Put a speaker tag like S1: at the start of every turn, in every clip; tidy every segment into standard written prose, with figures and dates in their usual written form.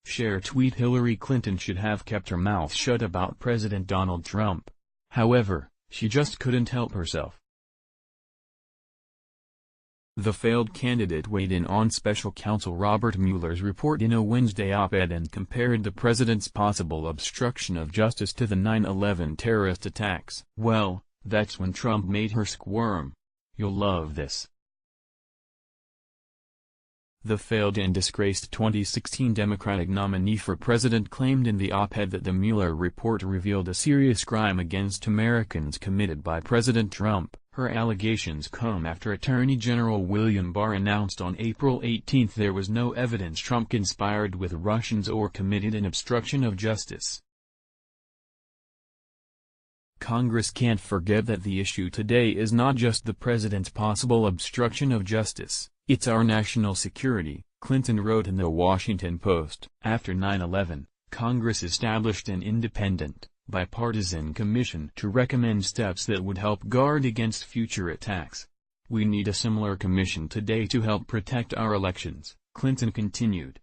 S1: ShareTweetHillary Clinton should have kept her mouth shut about President Donald Trump. However, she just couldn't help herself. The failed candidate weighed in on special counsel Robert Mueller's report in a Wednesday op-ed and compared the president's possible obstruction of justice to the 9/11 terrorist attacks. "Well, that's when Trump made her squirm. You'll love this." The failed and disgraced 2016 Democratic nominee for president claimed in the op-ed that the Mueller report revealed a serious crime against Americans committed by President Trump. Her allegations come after Attorney General William Barr announced on April 18 there was no evidence Trump conspired with Russians or committed an obstruction of justice. Congress can't forget that the issue today is not just the president's possible obstruction of justice, it's our national security, Clinton wrote in the Washington Post. After 9/11, Congress established an independent, bipartisan commission to recommend steps that would help guard against future attacks. We need a similar commission today to help protect our elections, Clinton continued.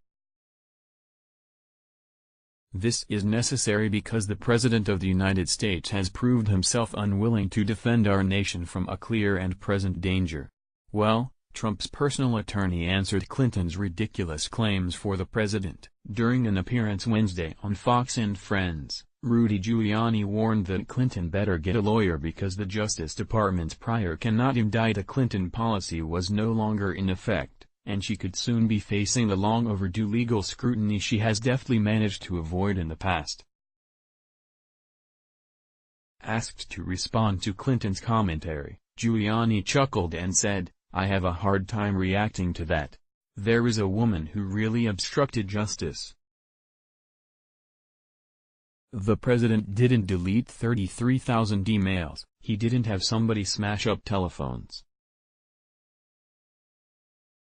S1: This is necessary because the President of the United States has proved himself unwilling to defend our nation from a clear and present danger. Well, Trump's personal attorney answered Clinton's ridiculous claims for the president. During an appearance Wednesday on Fox and Friends, Rudy Giuliani warned that Clinton better get a lawyer because the Justice Department's prior "cannot indict a Clinton" policy was no longer in effect, and she could soon be facing the long-overdue legal scrutiny she has deftly managed to avoid in the past. Asked to respond to Clinton's commentary, Giuliani chuckled and said, "I have a hard time reacting to that. There is a woman who really obstructed justice. The president didn't delete 33,000 emails, he didn't have somebody smash up telephones.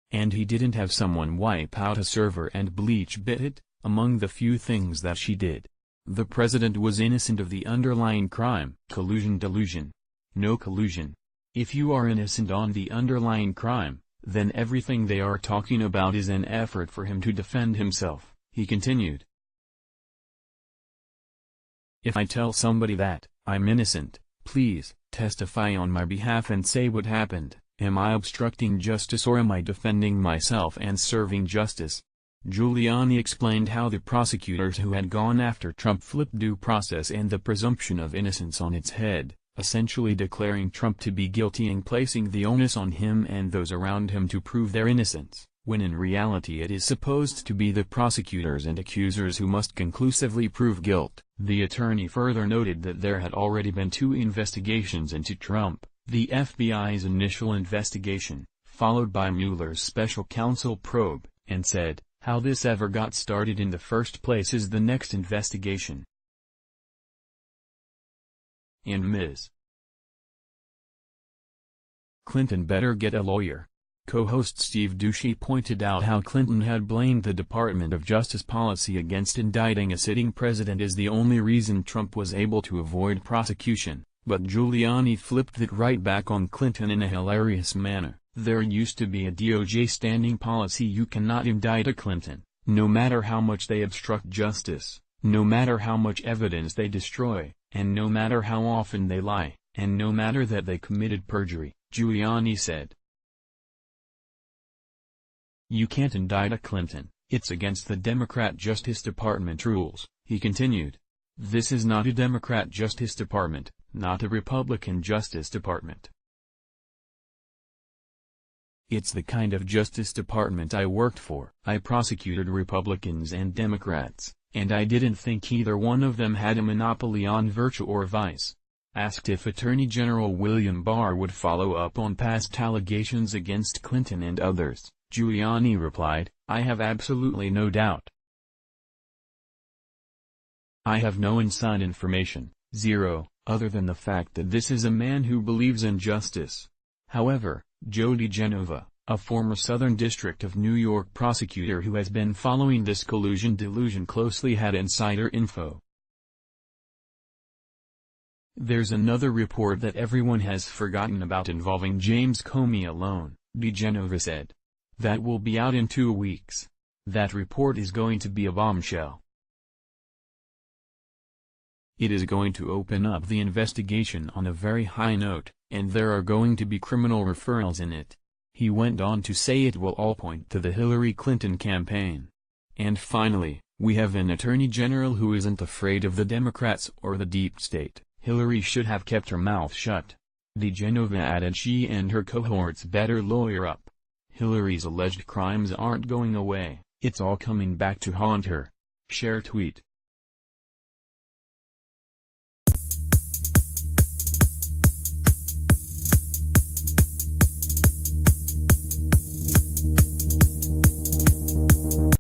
S1: And he didn't have someone wipe out a server and bleach it, among the few things that she did. The president was innocent of the underlying crime." Collusion delusion. No collusion. If you are innocent on the underlying crime, then everything they are talking about is an effort for him to defend himself, he continued. "If I tell somebody that I'm innocent, please testify on my behalf and say what happened. Am I obstructing justice or am I defending myself and serving justice?" Giuliani explained how the prosecutors who had gone after Trump flipped due process and the presumption of innocence on its head, essentially declaring Trump to be guilty and placing the onus on him and those around him to prove their innocence, when in reality it is supposed to be the prosecutors and accusers who must conclusively prove guilt. The attorney further noted that there had already been 2 investigations into Trump, the FBI's initial investigation, followed by Mueller's special counsel probe, and said, "How this ever got started in the first place is the next investigation." And Ms. Clinton better get a lawyer. Co-host Steve Doocy pointed out how Clinton had blamed the Department of Justice policy against indicting a sitting president as the only reason Trump was able to avoid prosecution, but Giuliani flipped it right back on Clinton in a hilarious manner. "There used to be a DOJ standing policy: you cannot indict a Clinton, no matter how much they obstruct justice, no matter how much evidence they destroy, and no matter how often they lie, and no matter that they committed perjury," Giuliani said. "You can't indict a Clinton, it's against the Democrat Justice Department rules," he continued. "This is not a Democrat Justice Department, not a Republican Justice Department. It's the kind of Justice Department I worked for. I prosecuted Republicans and Democrats, and I didn't think either one of them had a monopoly on virtue or vice." Asked if Attorney General William Barr would follow up on past allegations against Clinton and others, Giuliani replied, "I have absolutely no doubt. I have no inside information, zero, other than the fact that this is a man who believes in justice." However, Joe DeGenova, a former Southern District of New York prosecutor who has been following this collusion delusion closely, had insider info. "There's another report that everyone has forgotten about involving James Comey alone," DeGenova said. "That will be out in 2 weeks. That report is going to be a bombshell. It is going to open up the investigation on a very high note, and there are going to be criminal referrals in it. He went on to say it will all point to the Hillary Clinton campaign. And finally, we have an attorney general who isn't afraid of the Democrats or the deep state. Hillary should have kept her mouth shut. DeGenova added she and her cohorts better lawyer up. Hillary's alleged crimes aren't going away, it's all coming back to haunt her. Share tweet.